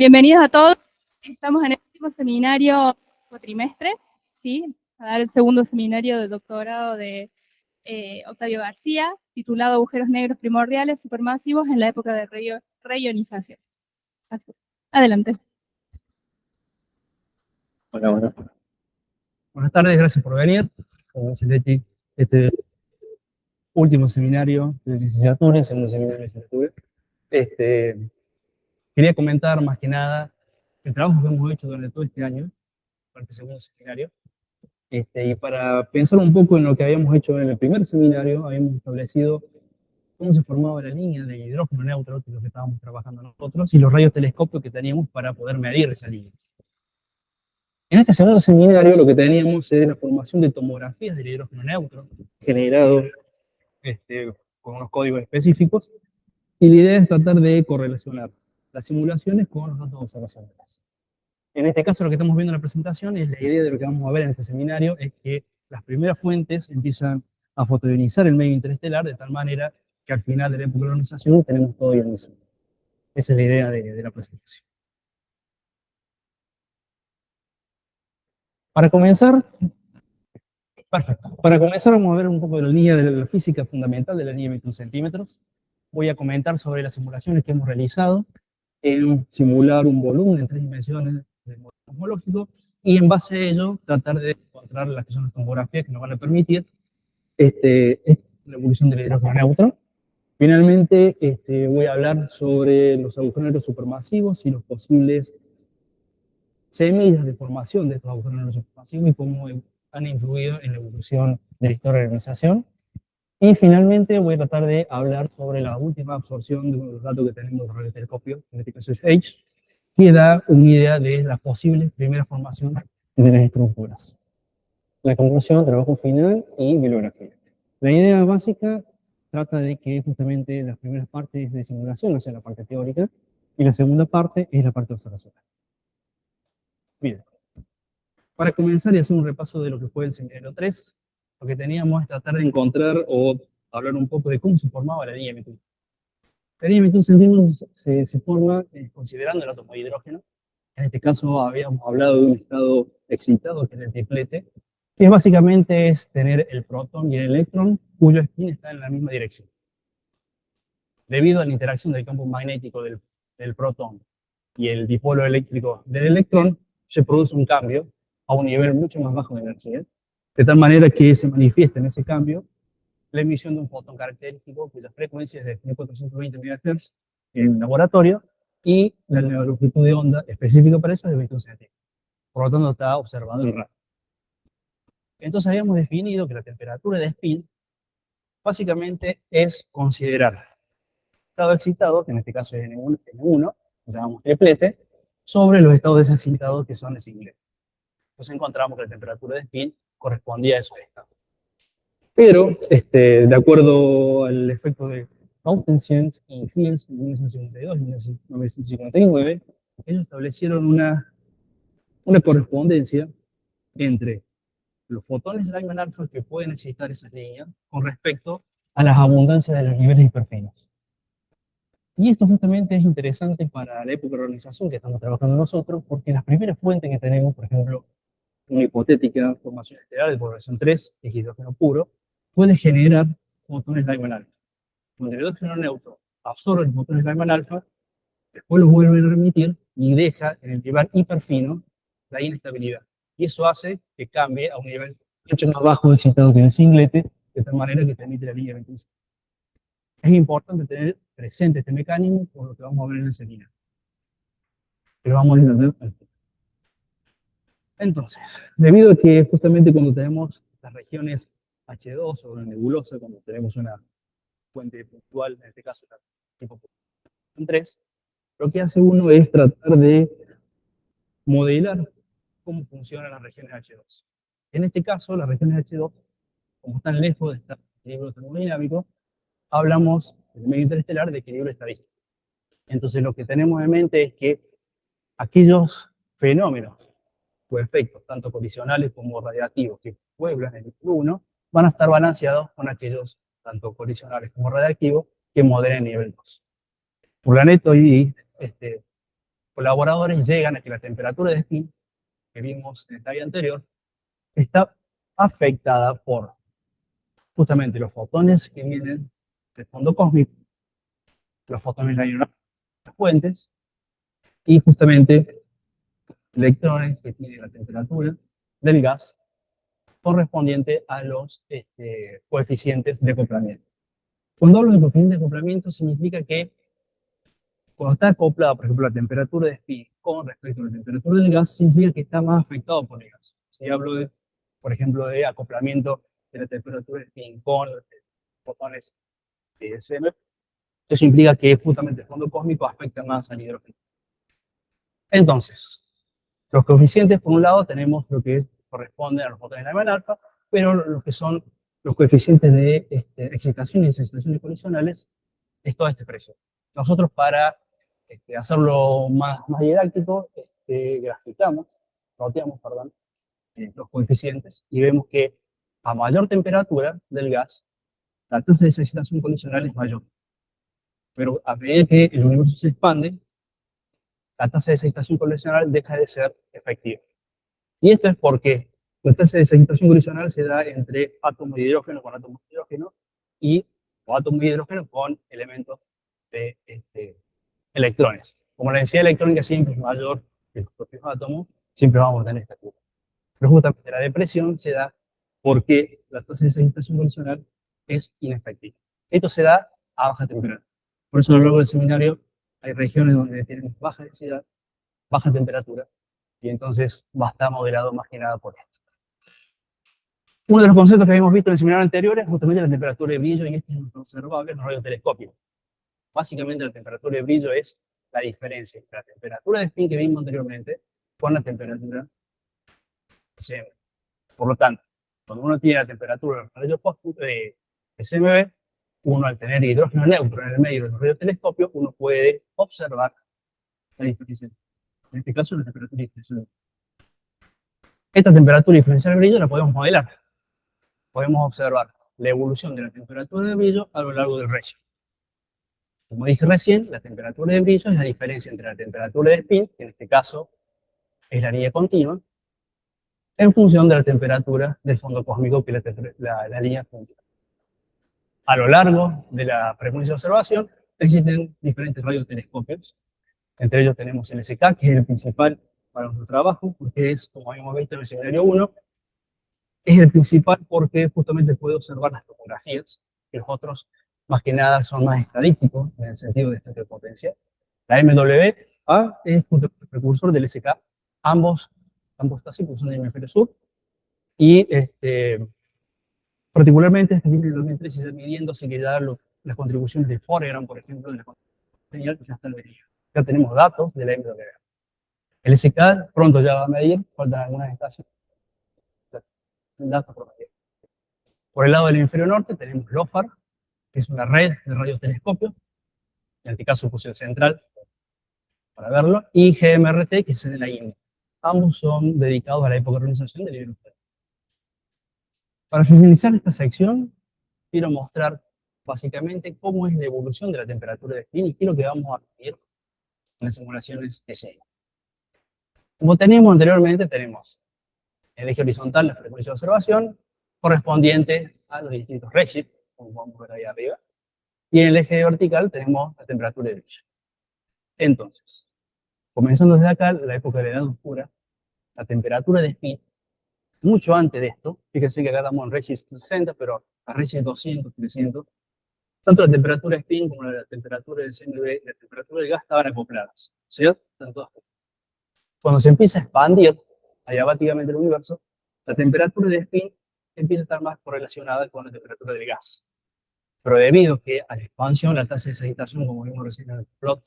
Bienvenidos a todos. Estamos en el último seminario cuatrimestre, ¿sí? A dar el segundo seminario de doctorado de Octavio García, titulado Agujeros negros primordiales supermasivos en la época de reionización. Así. Adelante. Hola. Buenas tardes, gracias por venir. Como dice Leti, este último seminario de licenciatura, segundo seminario de licenciatura. Quería comentar más que nada el trabajo que hemos hecho durante todo este año, para este segundo seminario. Y para pensar un poco en lo que habíamos hecho en el primer seminario, habíamos establecido cómo se formaba la línea de hidrógeno neutro, que es lo que estábamos trabajando nosotros, y los rayos telescopios que teníamos para poder medir esa línea. En este segundo seminario lo que teníamos es la formación de tomografías del hidrógeno neutro, generado con unos códigos específicos, y la idea es tratar de correlacionar las simulaciones con los datos observacionales. En este caso lo que estamos viendo en la presentación es la idea de lo que vamos a ver en este seminario, es que las primeras fuentes empiezan a fotoionizar el medio interestelar de tal manera que al final de la época de ionización tenemos todo ionizado. Esa es la idea de la presentación. Para comenzar, perfecto. Para comenzar vamos a ver un poco de la línea de la física fundamental de la línea de 21 centímetros. Voy a comentar sobre las simulaciones que hemos realizado en simular un volumen en 3 dimensiones del modelo cosmológico y en base a ello tratar de encontrar las que son las tomografías que nos van a permitir la evolución del hidrógeno neutro. Finalmente voy a hablar sobre los agujeros negros supermasivos y los posibles semillas de formación de estos agujeros negros supermasivos y cómo han influido en la evolución de la historia de la organización. Y finalmente voy a tratar de hablar sobre la última absorción de uno de los datos que tenemos del radiotelescopio, en este caso es H, que da una idea de las posibles primeras formaciones de las estructuras. La conclusión, trabajo final y bibliografía. La idea básica trata de que justamente las primeras partes de simulación, o sea, la parte teórica, y la segunda parte es la parte observacional. Bien, para comenzar y hacer un repaso de lo que fue el seminario 3, lo que teníamos es tratar de encontrar o hablar un poco de cómo se formaba la línea de 21. La línea de 21 centímetros se forma considerando el átomo de hidrógeno. En este caso habíamos hablado de un estado excitado, que es el triplete, que básicamente es tener el protón y el electrón, cuyo spin está en la misma dirección. Debido a la interacción del campo magnético del protón y el dipolo eléctrico del electrón, se produce un cambio a un nivel mucho más bajo de energía, de tal manera que se manifiesta en ese cambio la emisión de un fotón característico cuya frecuencia es de 1420 MHz en laboratorio y la longitud de onda específica para eso es de 21 centímetros. Por lo tanto, está observado en radio. Entonces habíamos definido que la temperatura de spin básicamente es considerar estado excitado, que en este caso es N1, que llamamos triplete, sobre los estados desexcitados que son de singlete. Entonces encontramos que la temperatura de spin correspondía a esos estados. Pero, de acuerdo al efecto de Clausensiens y Fields en 1952 y 1959, ellos establecieron una correspondencia entre los fotones de Lyman alfa que pueden excitar esas líneas con respecto a las abundancias de los niveles hiperfinos. Y esto justamente es interesante para la época de organización que estamos trabajando nosotros, porque las primeras fuentes que tenemos, por ejemplo, una hipotética formación estelar de población 3, que es hidrógeno puro, puede generar fotones Lyman alfa. Cuando el hidrógeno neutro absorbe los fotones Lyman alfa, después los vuelve a emitir y deja en el nivel hiperfino la inestabilidad. Y eso hace que cambie a un nivel mucho más bajo de excitado que en el singlete, de tal manera que te emite la línea 21. Es importante tener presente este mecanismo por lo que vamos a ver en el seminario. Pero vamos a entender. Entonces, debido a que justamente cuando tenemos las regiones H2 o la nebulosa, cuando tenemos una fuente puntual, en este caso tipo 3, lo que hace uno es tratar de modelar cómo funcionan las regiones H2. En este caso, las regiones H2, como están lejos de estar en equilibrio termodinámico, hablamos en el medio interestelar de equilibrio estadístico. Entonces, lo que tenemos en mente es que aquellos fenómenos o efectos, tanto colisionales como radiactivos, que pueblan el nivel 1, van a estar balanceados con aquellos, tanto colisionales como radiactivos, que moderen el nivel 2. Furlaneto y colaboradores llegan a que la temperatura de spin que vimos en el slide anterior está afectada por justamente los fotones que vienen del fondo cósmico, los fotones de las fuentes, y justamente electrones que tienen la temperatura del gas correspondiente a los coeficientes de acoplamiento. Cuando hablo de coeficiente de acoplamiento, significa que cuando está acoplada, por ejemplo, la temperatura de spin con respecto a la temperatura del gas, significa que está más afectado por el gas. Si hablo, por ejemplo, de acoplamiento de la temperatura de spin con fotones de SM, eso implica que justamente el fondo cósmico afecta más al hidrógeno. Entonces, los coeficientes, por un lado, tenemos lo que corresponde a los fotones de la alfa, pero los que son los coeficientes de excitación y desexcitaciones colisionales es toda esta expresión. Nosotros, para hacerlo más didáctico, graficamos, roteamos, perdón, los coeficientes y vemos que a mayor temperatura del gas, la tasa de desexcitación colisional es mayor. Pero a medida que el universo se expande, la tasa de desexcitación colisional deja de ser efectiva. Y esto es porque la tasa de desexcitación colisional se da entre átomos de hidrógeno con átomos de hidrógeno o átomos de hidrógeno con elementos de electrones. Como la densidad electrónica siempre es mayor que los propios átomos, siempre vamos a tener esta curva. Pero justamente la depresión se da porque la tasa de desexcitación colisional es inefectiva. Esto se da a baja temperatura. Por eso a lo largo del seminario hay regiones donde tienen baja densidad, baja temperatura, y entonces va a estar modelado más que nada por esto. Uno de los conceptos que habíamos visto en el seminario anterior es justamente la temperatura de brillo, y este es observable en los radiotelescopios. Básicamente la temperatura de brillo es la diferencia entre la temperatura de spin que vimos anteriormente con la temperatura SMB. Por lo tanto, cuando uno tiene la temperatura de SMB, uno al tener hidrógeno neutro en el medio del radiotelescopio, uno puede observar la diferencia. En este caso, la temperatura diferencial. Esta temperatura diferencial de brillo la podemos modelar. Podemos observar la evolución de la temperatura de brillo a lo largo del redshift. Como dije recién, la temperatura de brillo es la diferencia entre la temperatura de spin, que en este caso es la línea continua, en función de la temperatura del fondo cósmico, que es la línea continua. A lo largo de la frecuencia de observación existen diferentes radiotelescopios. Entre ellos tenemos el SK, que es el principal para nuestro trabajo, porque es, como habíamos visto en el seminario 1, es el principal porque justamente puede observar las topografías, que los otros, más que nada, son más estadísticos, en el sentido de esta potencia. La MWA es el precursor del SK, ambos casi son del hemisferio sur, y particularmente este viene en 2013 midiéndose que ya las contribuciones de Foreground, por ejemplo, de la señal, ya están medidas. Ya tenemos datos de la MWA. El SK pronto ya va a medir, faltan algunas estaciones. Datos por medir. Por el lado del hemisferio norte tenemos LOFAR, que es una red de radiotelescopios, en este caso puse el central para verlo, y GMRT, que es de la India. Ambos son dedicados a la época de organización del hidrógeno. Para finalizar esta sección, quiero mostrar básicamente cómo es la evolución de la temperatura de spin y qué es lo que vamos a medir en las simulaciones SI. Como teníamos anteriormente, tenemos el eje horizontal, la frecuencia de observación, correspondiente a los distintos redshifts, como podemos ver ahí arriba, y en el eje vertical tenemos la temperatura de brillo. Entonces, comenzando desde acá, la época de la edad oscura, la temperatura de spin, mucho antes de esto, fíjense que acá estamos en redshift 60, pero a redshift 200, 300, tanto la temperatura de spin como la temperatura del CMB y la temperatura del gas estaban acopladas, ¿cierto? Están todas. Cuando se empieza a expandir adiabáticamente el universo, la temperatura de spin empieza a estar más correlacionada con la temperatura del gas. Pero debido a que a la expansión, la tasa de excitación, como vimos recién en el plot,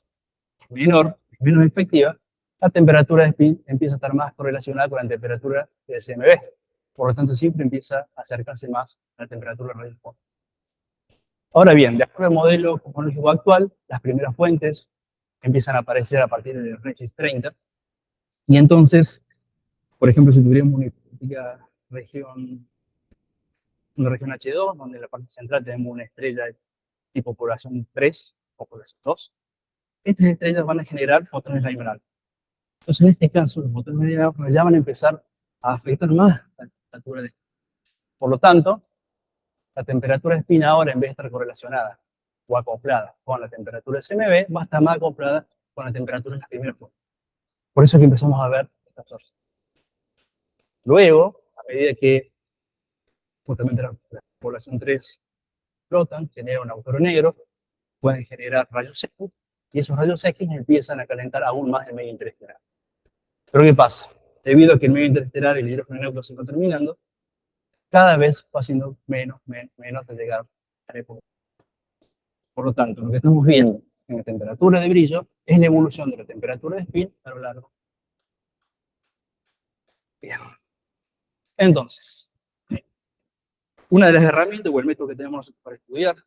es menor, es menos efectiva, la temperatura de spin empieza a estar más correlacionada con la temperatura de CMB. Por lo tanto, siempre empieza a acercarse más a la temperatura del fondo. Ahora bien, de acuerdo al modelo cosmológico actual, las primeras fuentes empiezan a aparecer a partir del redshift 30, y entonces, por ejemplo, si tuviéramos una hipotética región, una región H2, donde en la parte central tenemos una estrella tipo población 3 o población 2, estas estrellas van a generar fotones Lyman alpha. Entonces, en este caso, los motores medianos ya van a empezar a afectar más la temperatura de spin. Por lo tanto, la temperatura de spin ahora, en vez de estar correlacionada o acoplada con la temperatura de CMB, va a estar más acoplada con la temperatura de las primeras fuentes. Por eso es que empezamos a ver esta absorción. Luego, a medida que justamente la población 3 flotan, genera un agujero negro, pueden generar rayos X, y esos rayos X empiezan a calentar aún más el medio interestelar. Pero ¿qué pasa? Debido a que el medio interestelar, el hidrógeno neutro se va terminando, cada vez va siendo menos de llegar a la época. Por lo tanto, lo que estamos viendo en la temperatura de brillo es la evolución de la temperatura de spin a lo largo. Bien. Entonces, una de las herramientas o el método que tenemos para estudiar, no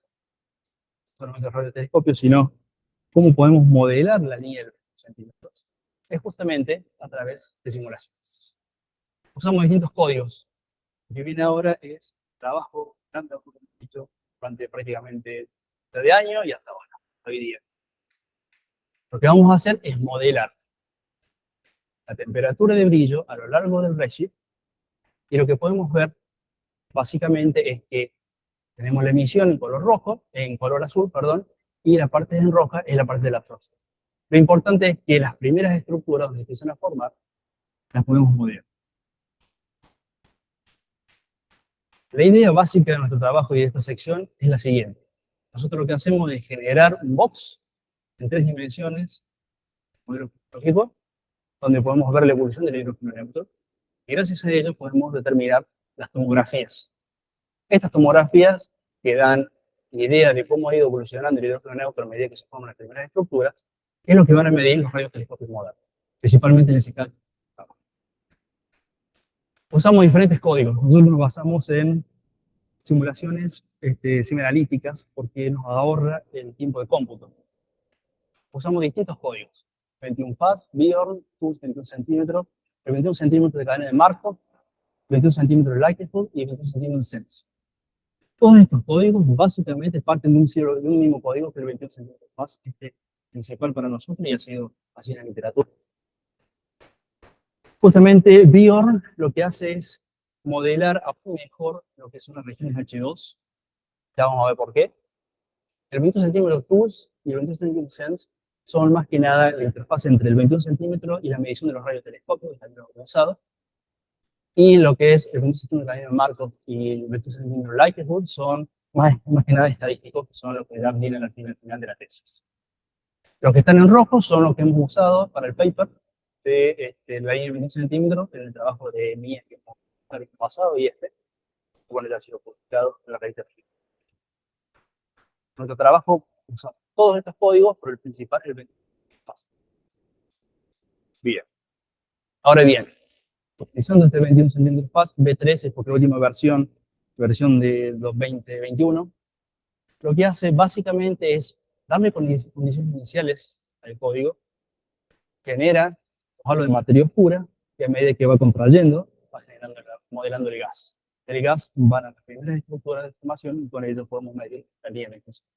solamente el radiotelescopio, sino cómo podemos modelar la línea de los centímetros, es justamente a través de simulaciones. Usamos distintos códigos. Lo que viene ahora es trabajo tanto como dicho durante prácticamente desde año y hasta ahora, hoy día. Lo que vamos a hacer es modelar la temperatura de brillo a lo largo del redshift, y lo que podemos ver básicamente es que tenemos la emisión en color rojo, en color azul, perdón, y la parte en roja es la parte de la absorción. Lo importante es que las primeras estructuras donde empiezan a formar las podemos modelar. La idea básica de nuestro trabajo y de esta sección es la siguiente. Nosotros lo que hacemos es generar un box en 3 dimensiones, modelo lógico, donde podemos ver la evolución del hidrógeno neutro, y gracias a ello podemos determinar las tomografías. Estas tomografías que dan idea de cómo ha ido evolucionando el hidrógeno neutro a medida que se forman las primeras estructuras, es lo que van a medir los radiotelescopios modernos, principalmente en ese caso. Usamos diferentes códigos. Nosotros nos basamos en simulaciones semianalíticas porque nos ahorra el tiempo de cómputo. Usamos distintos códigos. 21 FAS, Bjorn, TUS 21 centímetros, el 21 centímetros de cadena de Markov, 21 centímetros de Likelihood y 21 centímetros de Sense. Todos estos códigos básicamente parten de un mismo código que el 21 centímetros FAS, principal para nosotros y ha sido así en la literatura. Justamente Bjorn lo que hace es modelar aún mejor lo que son las regiones H2. Ya vamos a ver por qué. El 21 centímetros TUS y el 21 centímetros Sense son más que nada la interfaz entre el 21 centímetros y la medición de los radiotelescopios, que está usado. Y lo que es el 21 centímetros de Markov y el 21 centímetros Likelihood son más que nada estadísticos, que son los que dan bien al final de la tesis. Los que están en rojo son los que hemos usado para el paper de la línea de 21 centímetros en el trabajo de Mies que hemos el pasado y bueno, ya ha sido publicado en la revista. Nuestro trabajo usa todos estos códigos, pero el principal es el 21 FAS. Bien. Ahora bien, utilizando este 21 centímetros FAS, B13, porque la última versión de 2021, lo que hace básicamente es darle condiciones iniciales al código, genera un halo de materia oscura, que a medida que va contrayendo, va modelando el gas. El gas van a las primeras estructuras de formación y con ello podemos medir la línea de inclusión.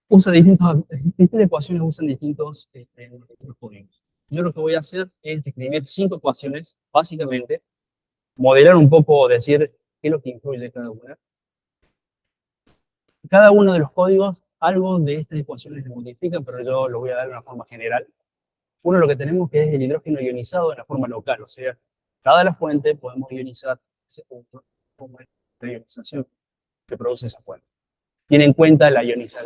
Usa distintas ecuaciones, usan distintos códigos. Yo lo que voy a hacer es describir 5 ecuaciones, básicamente, modelar un poco, decir qué es lo que incluye cada una. Cada uno de los códigos, algo de estas ecuaciones se modifican, pero yo lo voy a dar de una forma general. Uno lo que tenemos que es el hidrógeno ionizado en la forma local, o sea, cada la fuente podemos ionizar ese punto como la ionización que produce esa fuente. Tiene en cuenta la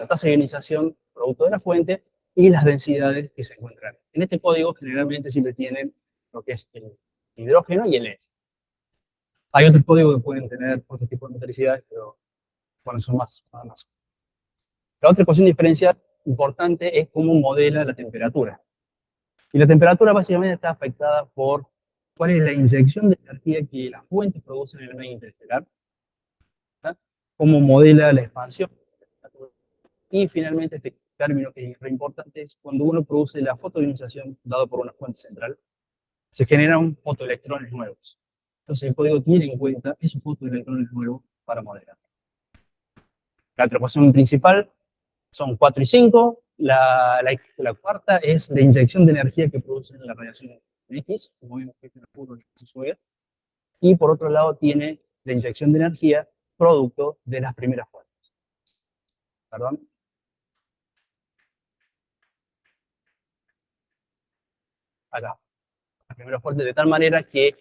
tasa de ionización producto de la fuente y las densidades que se encuentran. En este código generalmente siempre tienen lo que es el hidrógeno y el helio. Hay otros códigos que pueden tener otro tipo de metricidades, pero bueno, son más. La otra ecuación diferencial importante es cómo modela la temperatura. Y la temperatura básicamente está afectada por cuál es la inyección de energía que las fuentes producen en el medio interestelar, cómo modela la expansión. Y finalmente este término que es re importante es cuando uno produce la fotoionización dado por una fuente central, se generan fotoelectrones nuevos. Entonces el código tiene en cuenta esos fotoelectrones nuevos para modelar. La otra ecuación principal son 4 y 5, La cuarta es la inyección de energía que produce la radiación X, como vimos que es puro y por otro lado tiene la inyección de energía producto de las primeras fuentes. ¿Perdón? Acá. Las primeras fuentes de tal manera que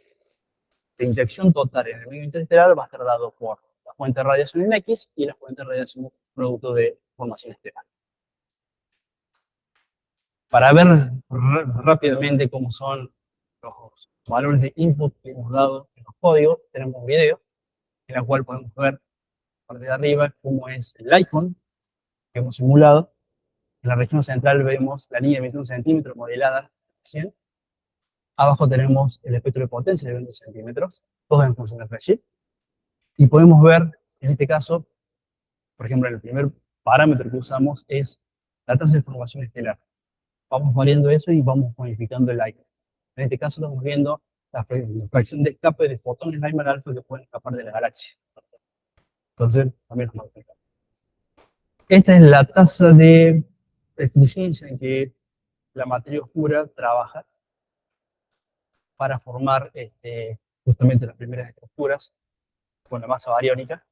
la inyección total en el medio interestelar va a estar dado por la fuente de radiación en X y la fuente de radiación producto de formación estelar. Para ver rápidamente cómo son los valores de input que hemos dado en los códigos, tenemos un video en el cual podemos ver parte de arriba cómo es el icon que hemos simulado. En la región central vemos la línea de 21 centímetros modelada 100. Abajo tenemos el espectro de potencia de 20 centímetros, todo en función de redshift. Y podemos ver, en este caso, por ejemplo, el primer parámetro que usamos es la tasa de formación estelar. Vamos variando eso y vamos modificando el icon. En este caso estamos viendo la fracción de escape de fotones Lyman alfa que pueden escapar de la galaxia. Entonces, también lo modificamos. Esta es la tasa de eficiencia en que la materia oscura trabaja para formar justamente las primeras estructuras con la masa bariónica.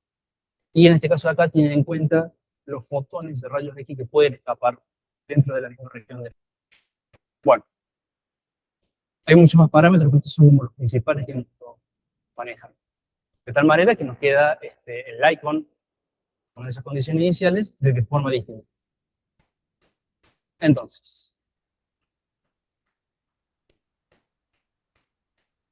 Y en este caso de acá tienen en cuenta los fotones de rayos X que pueden escapar dentro de la misma región. Bueno, hay muchos más parámetros, pero estos son como los principales que nos manejan. De tal manera que nos queda el icon con esas condiciones iniciales de forma distinta. Entonces,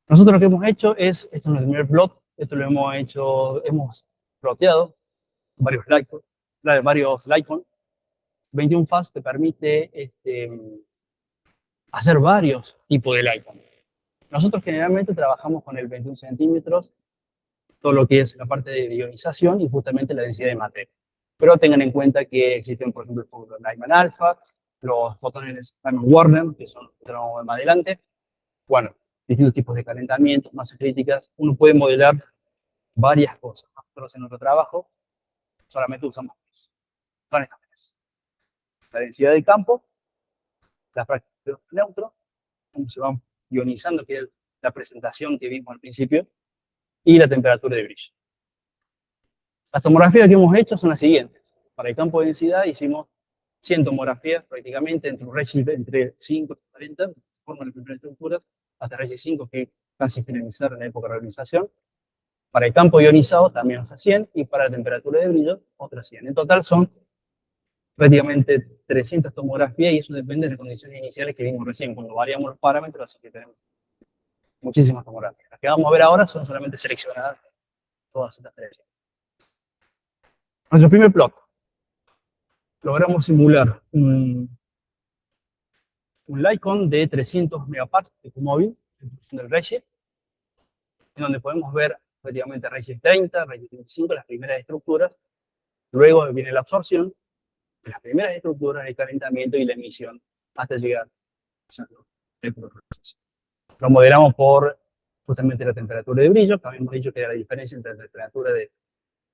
nosotros lo que hemos hecho es, esto es el primer plot, esto lo hemos hecho, hemos ploteado varios Lycon. 21 Fast te permite hacer varios tipos de Lycon. Nosotros generalmente trabajamos con el 21 centímetros, todo lo que es la parte de ionización y justamente la densidad de materia. Pero tengan en cuenta que existen, por ejemplo, el foton Lyman alfa, los fotones Lyman Warner, que son más adelante. Bueno, distintos tipos de calentamientos, masas críticas. Uno puede modelar varias cosas. Nosotros en nuestro trabajo solamente usamos tres. Son estas tres. La densidad de campo, la fracción de neutro, cómo se van ionizando, que es la presentación que vimos al principio, y la temperatura de brillo. Las tomografías que hemos hecho son las siguientes. Para el campo de densidad hicimos 100 tomografías prácticamente entre un redshift entre 5 y 40, forman las primeras estructuras, hasta redshift 5 que casi finalizar en la época de realización. Para el campo ionizado también hasta 100 y para la temperatura de brillo otras 100. En total son prácticamente 300 tomografías y eso depende de las condiciones iniciales que vimos recién, cuando variamos los parámetros, así que tenemos muchísimas tomografías. Las que vamos a ver ahora son solamente seleccionadas todas estas 300. Nuestro primer plot. Logramos simular un Lycon de 300 megaparsecs de Q-móvil en función del redshift, en donde podemos ver prácticamente redshift 30, redshift 25, las primeras estructuras. Luego viene la absorción de las primeras estructuras, el calentamiento y la emisión hasta llegar al centro del proceso. Lo modelamos por justamente la temperatura de brillo, que habíamos dicho que era la diferencia entre la temperatura de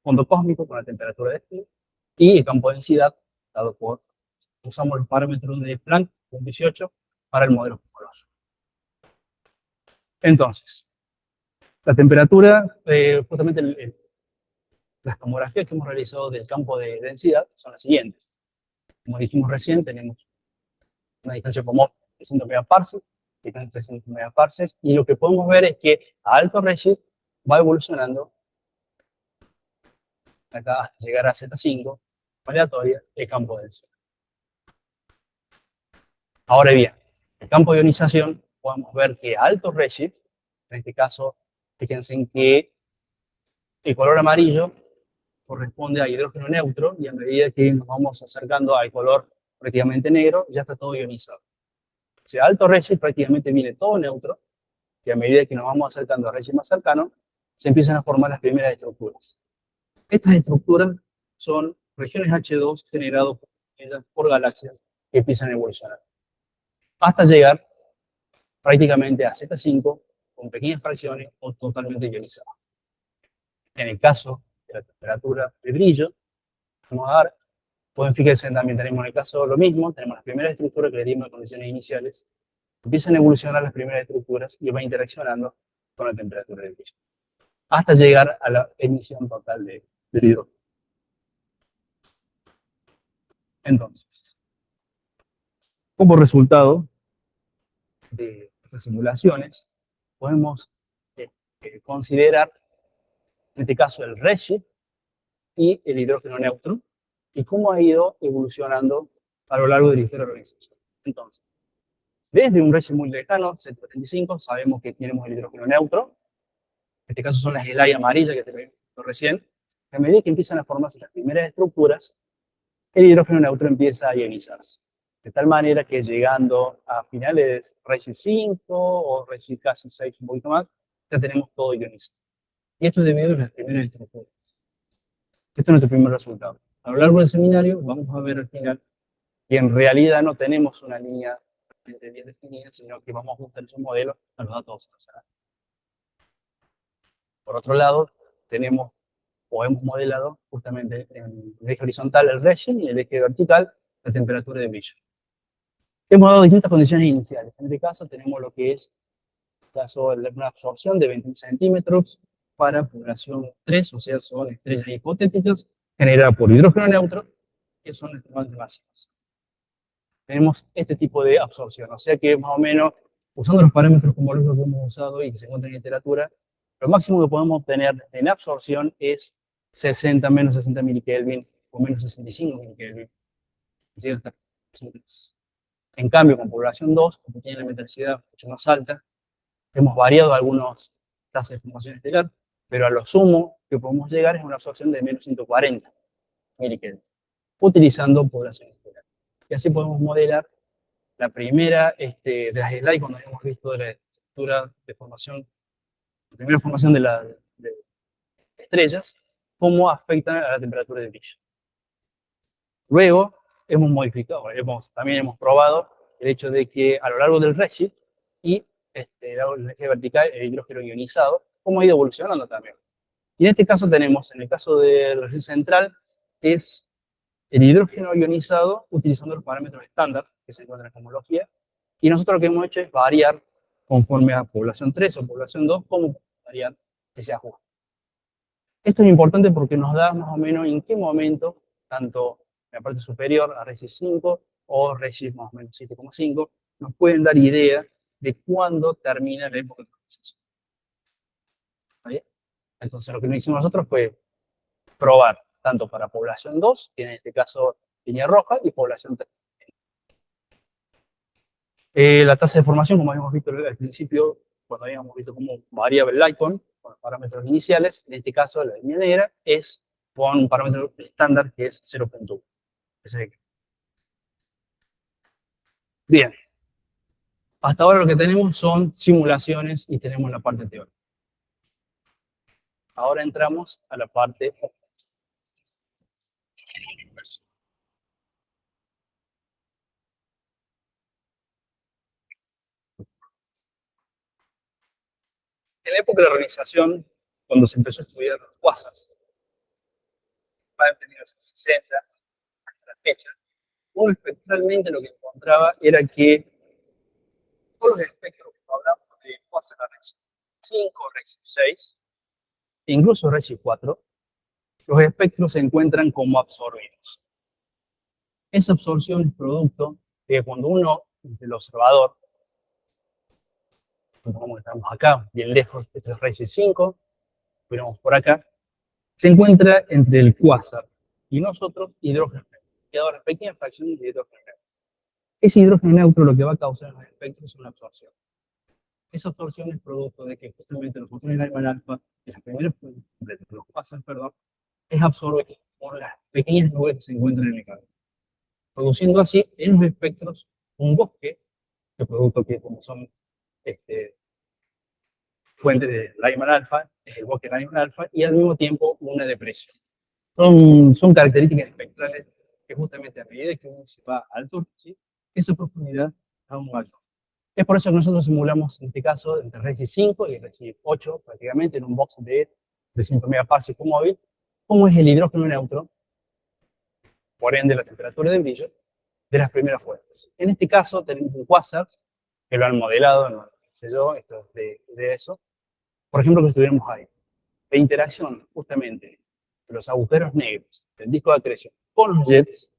fondo cósmico con la temperatura de estudio, y el campo de densidad, dado por, usamos los parámetros de Planck, 18, para el modelo cosmológico. Entonces, la temperatura, justamente las tomografías que hemos realizado del campo de densidad son las siguientes. Como dijimos recién, tenemos una distancia común de 100 megaparsecs, distancia de 300 megaparsecs, y lo que podemos ver es que a alto redshift va evolucionando acá hasta llegar a Z5, aleatoria, el campo de densidad. Ahora bien, el campo de ionización, podemos ver que a alto redshift, en este caso, fíjense en que el color amarillo corresponde a hidrógeno neutro, y a medida que nos vamos acercando al color prácticamente negro, ya está todo ionizado. O sea, a alto redshift prácticamente viene todo neutro, y a medida que nos vamos acercando al redshift más cercano, se empiezan a formar las primeras estructuras. Estas estructuras son regiones H2 generadas por galaxias que empiezan a evolucionar, hasta llegar prácticamente a Z5 con pequeñas fracciones o totalmente ionizadas. En el caso de la temperatura de brillo, vamos a dar Pueden fijarse también, tenemos en el caso lo mismo, tenemos las primeras estructuras que le dimos en condiciones iniciales, empiezan a evolucionar las primeras estructuras y van interaccionando con la temperatura del brillo, hasta llegar a la emisión total del hidrógeno. Entonces, como resultado de estas simulaciones, podemos considerar, en este caso, el redshift y el hidrógeno neutro, y cómo ha ido evolucionando a lo largo de la historia de la organización. Entonces, desde un redshift muy lejano, 735, sabemos que tenemos el hidrógeno neutro, en este caso son las slides amarillas que te vimos recién. A medida que empiezan a formarse las primeras estructuras, el hidrógeno neutro empieza a ionizarse. De tal manera que llegando a finales redshift 5 o redshift casi 6, un poquito más, ya tenemos todo ionizado. Y esto es debido a las primeras estructuras. Este es nuestro primer resultado. A lo largo del seminario vamos a ver al final que en realidad no tenemos una línea bien definida, sino que vamos a ajustar esos modelos a los datos. Por otro lado, hemos modelado justamente en el eje horizontal el redshift y en el eje vertical la temperatura de brillo. Hemos dado distintas condiciones iniciales. En este caso tenemos lo que es una absorción de 21 centímetros para población 3, o sea, son estrellas hipotéticas generadas por hidrógeno neutro, que son extremadamente masivas. Tenemos este tipo de absorción, o sea que más o menos, usando los parámetros como los que hemos usado y que se encuentran en literatura, lo máximo que podemos obtener en absorción es 60, menos 60 milikelvin o menos 65 milikelvin. En cambio, con población 2, que tiene la metalicidad mucho más alta, hemos variado algunas tasas de formación estelar, pero a lo sumo que podemos llegar es una absorción de menos 140 milikelvin, utilizando población estelar. Y así podemos modelar la primera de las slides cuando habíamos visto de la estructura de formación, la primera formación de estrellas, cómo afectan a la temperatura de brillo. Luego hemos modificado, también hemos probado el hecho de que a lo largo del redshift y el eje vertical, el hidrógeno ionizado, cómo ha ido evolucionando también. Y en este caso tenemos, en el caso del redshift central, es el hidrógeno ionizado utilizando los parámetros estándar que se encuentran en homología, y nosotros lo que hemos hecho es variar conforme a población 3 o población 2, cómo variar ese ajuste. Esto es importante porque nos da más o menos en qué momento, tanto en la parte superior a redshift 5 o redshift más o menos 7,5, nos pueden dar idea de cuándo termina la época de organización. ¿Está bien? Entonces lo que hicimos nosotros fue probar tanto para población 2, que en este caso línea roja, y población 3. La tasa de formación, como habíamos visto al principio, cuando habíamos visto cómo variaba el icon con los parámetros iniciales, en este caso la línea negra es con un parámetro estándar que es 0.1. Bien. Hasta ahora lo que tenemos son simulaciones y tenemos la parte teórica. Ahora entramos a la parte en la época de la organización, cuando se empezó a estudiar los quasars, para el 1960, hasta la fecha, uno espectralmente lo que encontraba era que todos los espectros que hablamos de quasar redshift 5, redshift 6, incluso redshift 4, los espectros se encuentran como absorbidos. Esa absorción es producto de que cuando uno, del observador, como estamos acá, bien lejos, esto es redshift 5, miramos por acá, se encuentra entre el quasar y nosotros hidrógeno neutro. Queda ahora pequeñas fracciones de hidrógeno neutro. Ese hidrógeno neutro lo que va a causar en los espectros es una absorción. Esa absorción es producto de que justamente los fotones de Lyman alfa, de las primeras de los quasars, perdón, es absorbido por las pequeñas nubes que se encuentran en el campo, produciendo así en los espectros un bosque de producto que como son fuentes de Lyman alfa, es el bosque de Lyman alfa, y al mismo tiempo una depresión. Son características espectrales que justamente a medida que uno se va al altura, ¿sí?, esa profundidad aún mayor. Es por eso que nosotros simulamos, en este caso, entre redshift 5 y redshift 8, prácticamente en un box de 300 megaparsecs móvil, cómo es el hidrógeno neutro por ende la temperatura de brillo, de las primeras fuentes. En este caso tenemos un quasar, que lo han modelado, no sé yo, esto es de eso. Por ejemplo, que estuviéramos ahí. La interacción, justamente, de los agujeros negros del disco de acreción con los jets,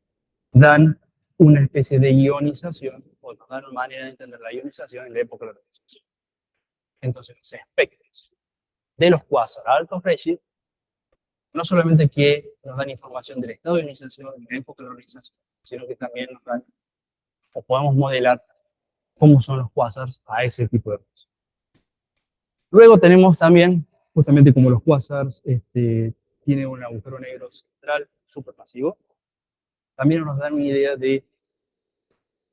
dan una especie de ionización, o nos dan una manera de entender la ionización en la época de la realización. Entonces, los espectros de los quasars a altos redshift, no solamente que nos dan información del estado de ionización en la época de la realización, sino que también nos dan, o podemos modelar cómo son los quasars a ese tipo de cosas. Luego tenemos también, justamente como los quasars, tiene un agujero negro central supermasivo. También nos dan una idea de,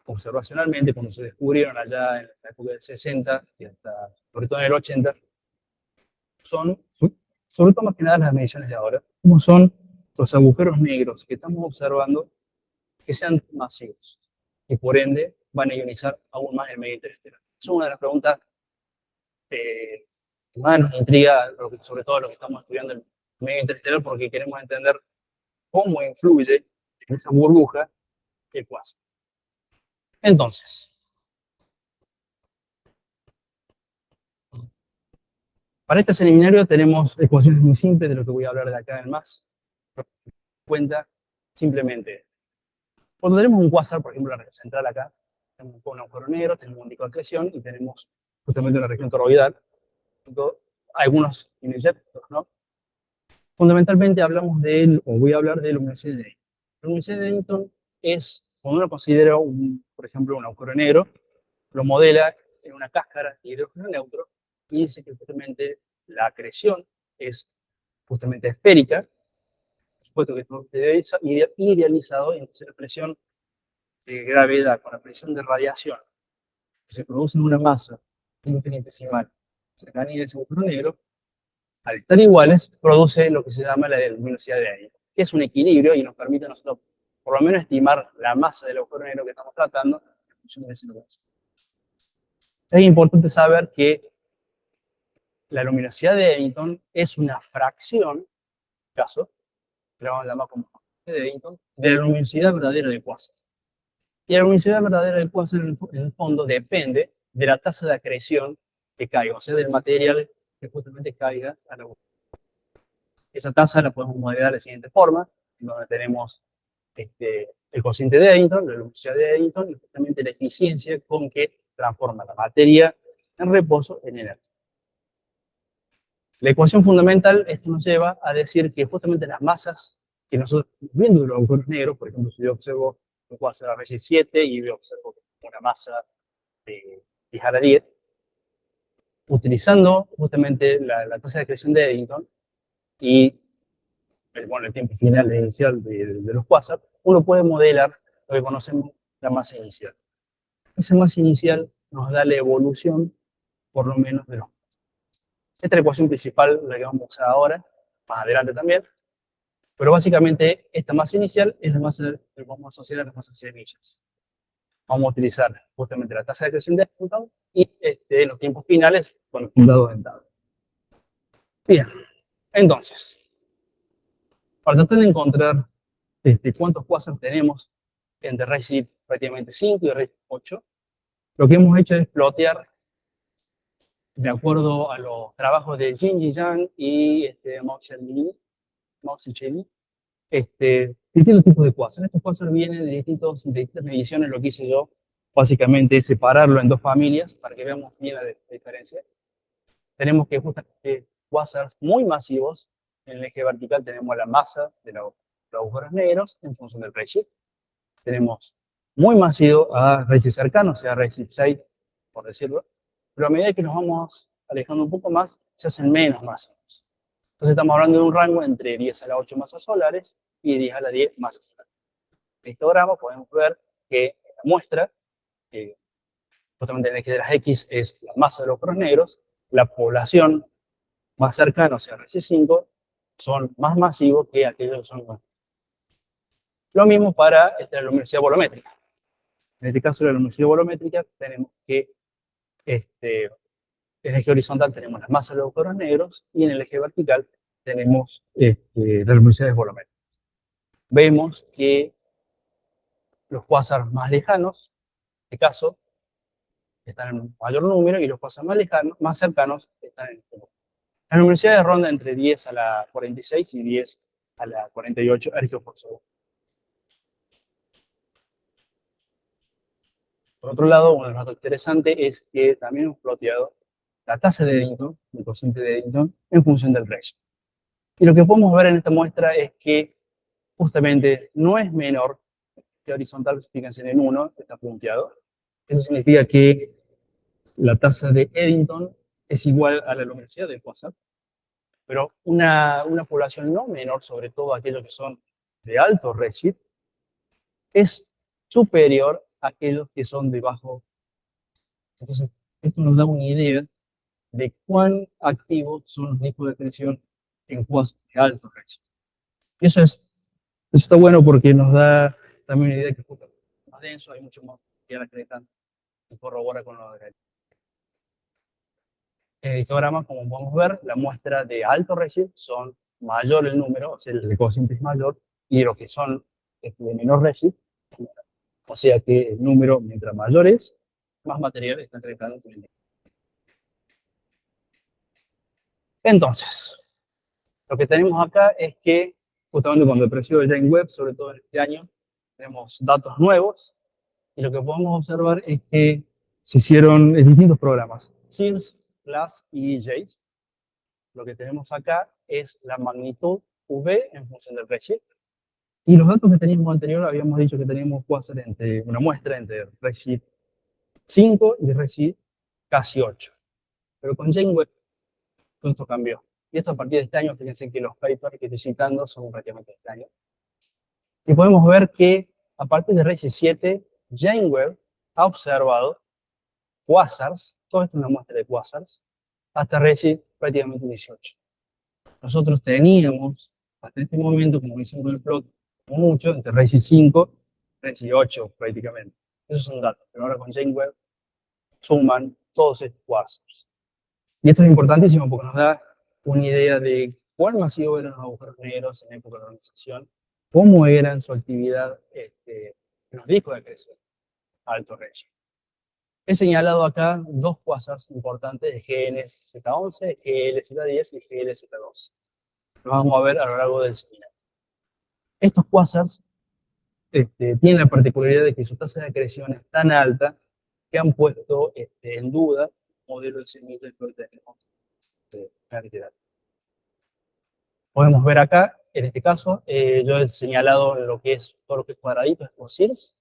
observacionalmente, cuando se descubrieron allá en la época del 60 y hasta, sobre todo en el 80, son, sobre todo más que nada las mediciones de ahora, cómo son los agujeros negros que estamos observando que sean masivos y por ende van a ionizar aún más el medio interestelar. Es una de las preguntas que más nos intriga, sobre todo lo que estamos estudiando el medio interestelar, porque queremos entender cómo influye en esa burbuja el quasar. Entonces, para este seminario tenemos ecuaciones muy simples de lo que voy a hablar de acá en más. Cuenta simplemente, cuando tenemos un quasar, por ejemplo, la región central acá, tenemos un agujero negro, tenemos un disco de acreción y tenemos justamente una región toroidal. Algunos inyectos, ¿no? Fundamentalmente hablamos de, o voy a hablar de la luminosidad de Eddington. La luminosidad de Eddington es, cuando uno considera, por ejemplo, un agujero negro, lo modela en una cáscara de hidrógeno neutro y dice que justamente la acreción es justamente esférica, por supuesto que está idealizado, y entonces la presión de gravedad con la presión de radiación que se produce en una masa infinitesimal cercana a ese agujero negro, al estar iguales, produce lo que se llama la luminosidad de Eddington, que es un equilibrio y nos permite a nosotros, por lo menos, estimar la masa del agujero negro que estamos tratando en función de ese lugar. Es importante saber que la luminosidad de Eddington es una fracción, en caso, que la vamos a llamar como de Eddington, de la luminosidad verdadera del quasar. Y la luminosidad verdadera del quasar, en el fondo, depende de la tasa de acreción que caiga, o sea, del material que justamente caiga a la agujero. Esa tasa la podemos modelar de la siguiente forma, donde tenemos el cociente de Eddington, la luminosidad de Eddington, y justamente la eficiencia con que transforma la materia en reposo en energía. La ecuación fundamental, esto nos lleva a decir que justamente las masas que nosotros viendo de los agujeros negros, por ejemplo, si yo observo un quasar a raíz 7 y yo observo una masa de 10 a la 10, utilizando justamente la tasa de acreción de Eddington y el tiempo final inicial de los quasars, uno puede modelar lo que conocemos la masa inicial. Esa masa inicial nos da la evolución, por lo menos, de los quasars. Esta es la ecuación principal, la que vamos a usar ahora, más adelante también, pero básicamente esta masa inicial es la masa que vamos a asociar a las masas semillas. Vamos a utilizar justamente la tasa de acreción de Eddington y los tiempos finales con el fundado dentado. Bien, entonces, para tratar de encontrar cuántos quasars tenemos entre redshift prácticamente 5 y redshift 8, lo que hemos hecho es plotear, de acuerdo a los trabajos de Jin Yang y Mao Xiaoling, distintos tipos de quasars. Estos quasars vienen de distintas mediciones. Lo que hice yo, básicamente, es separarlo en dos familias para que veamos bien la diferencia. Tenemos que justamente quasars muy masivos. En el eje vertical tenemos la masa de los agujeros negros en función del redshift. Tenemos muy masivo a redshift cercano, o sea, redshift 6, por decirlo. Pero a medida que nos vamos alejando un poco más, se hacen menos masivos. Entonces estamos hablando de un rango entre 10 a la 8 masas solares y 10 a la 10 masas solares. En el histograma podemos ver que la muestra, justamente en el eje de las X, es la masa de los agujeros negros. La población más cercana, o sea, redshift 5, son más masivos que aquellos que son más. Lo mismo para la luminosidad bolométrica. En este caso, la luminosidad bolométrica, tenemos que en el eje horizontal tenemos las masas de los agujeros negros y en el eje vertical tenemos las luminosidades bolométricas. Vemos que los quasars más lejanos, en este caso, están en un mayor número, y los quasars más lejanos, más cercanos, están en este número. Las luminosidades rondan entre 10 a la 46 y 10 a la 48 ercios por segundo. Por otro lado, uno de los datos interesantes es que también hemos ploteado la tasa de Eddington, el cociente de Eddington, en función del redshift. Y lo que podemos ver en esta muestra es que justamente no es menor que horizontal, fíjense en 1, está punteado. Eso significa que la tasa de Eddington es igual a la luminosidad del quasar, pero una población no menor, sobre todo aquellos que son de alto redshift, es superior a aquellos que son de bajo. Entonces, esto nos da una idea de cuán activos son los discos de acreción en quasars de alto redshift. Y eso está bueno porque nos da también una idea que es más denso, hay mucho más que acretan y corrobora con lo de en el histograma, como podemos ver, la muestra de alto redshift son mayor el número, o sea, el cociente es mayor, y los que son de menor redshift, o sea que el número, mientras mayor es, más material está acreditado por el disco. Entonces, lo que tenemos acá es que, justamente con el precio de Jane Webb, sobre todo en este año, tenemos datos nuevos, y lo que podemos observar es que se hicieron en distintos programas, SIRS, GLASS y JACE. Lo que tenemos acá es la magnitud V en función del redshift. Y los datos que teníamos anterior, habíamos dicho que teníamos quasar entre una muestra entre redshift 5 y redshift casi 8. Pero con Jane Webb todo esto cambió. Y esto a partir de este año, fíjense que los papers que estoy citando son prácticamente de este año. Y podemos ver que a partir de redshift 7, Jane Webb ha observado quasars, todo esto es una muestra de quasars, hasta redshift prácticamente 18. Nosotros teníamos, hasta este momento, como hicimos el plot, mucho, entre redshift 5 y redshift 8 prácticamente. Esos son datos, pero ahora con Jane Webb suman todos estos quasars. Y esto es importantísimo porque nos da una idea de cuán masivos eran los agujeros negros en época de la organización, cómo eran su actividad en los discos de acreción, alto redshift. He señalado acá dos quasars importantes, GNZ11, GLZ10 y GLZ12. Los vamos a ver a lo largo del seminario. Estos quasars tienen la particularidad de que su tasa de acreción es tan alta que han puesto en duda el modelo de seguimiento que tenemos de cantidad. Podemos ver acá, en este caso, yo he señalado lo que es todo lo que es cuadradito, es por SIRS.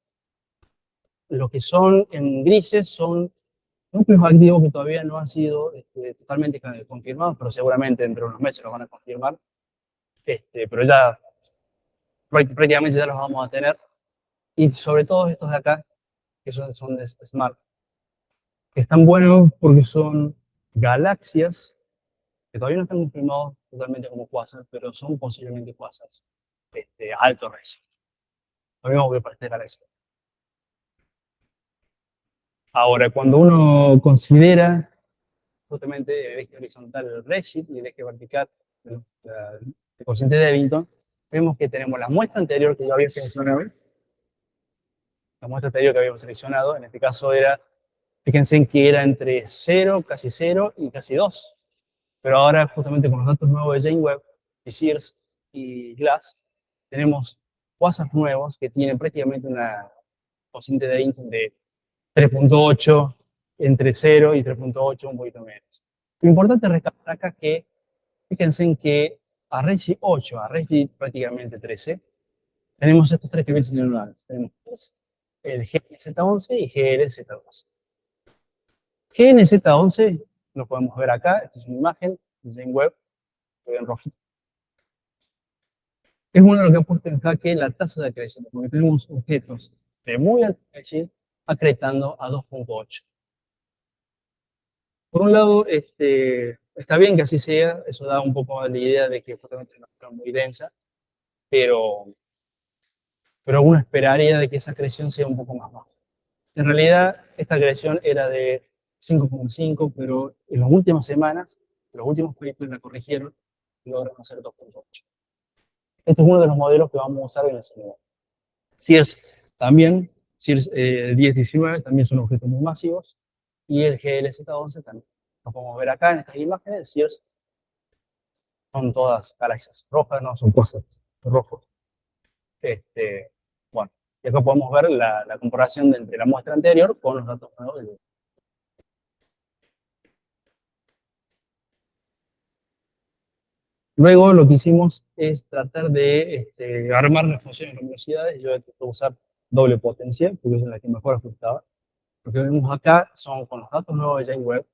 Lo que son en grises son núcleos activos que todavía no han sido totalmente confirmados, pero seguramente entre unos meses los van a confirmar. Pero ya prácticamente ya los vamos a tener. Y sobre todo estos de acá, que son de SMART, que están buenos porque son galaxias que todavía no están confirmados totalmente como quasars, pero son posiblemente quasars a alto redshift. Lo mismo que para esta galaxia. Ahora, cuando uno considera justamente el eje horizontal el redshift y el eje vertical el cociente de Eddington, vemos que tenemos la muestra anterior que yo había seleccionado. La muestra anterior que habíamos seleccionado, en este caso era, fíjense en que era entre 0, casi 0 y casi 2. Pero ahora, justamente con los datos nuevos de Jane Webb, y SIRS y GLASS, tenemos quasars nuevos que tienen prácticamente una cociente de Eddington de 3.8, entre 0 y 3.8, un poquito menos. Lo importante es rescatar acá que, fíjense en que a redshift 8, a redshift prácticamente 13, tenemos estos tres niveles neuronales. Tenemos el GNZ11 y GLZ12. GNZ11 lo podemos ver acá, esta es una imagen de Jane Webb, que ve en rojito. Es uno de los que ha puesto en jaque la tasa de acreción, porque tenemos objetos de muy alto redshift acretando a 2.8. Por un lado, está bien que así sea, eso da un poco la idea de que justamente es una zona muy densa, pero uno esperaría de que esa acreción sea un poco más baja. En realidad, esta acreción era de 5.5, pero en las últimas semanas, los últimos papers la corrigieron y lograron hacer 2.8. Este es uno de los modelos que vamos a usar en el seminario. Si es También, CIRS 1019 también son objetos muy masivos, y el GLZ11 también. Lo podemos ver acá en estas imágenes. CIRS son todas galaxias rojas, no son cosas rojos. Bueno, y acá podemos ver la comparación entre la muestra anterior con los datos nuevos del. Luego lo que hicimos es tratar de armar las funciones de velocidades. Yo he tratado de usar doble potencia, porque es la que mejor ajustaba. Lo que vemos acá son con los datos nuevos de Jane Webb,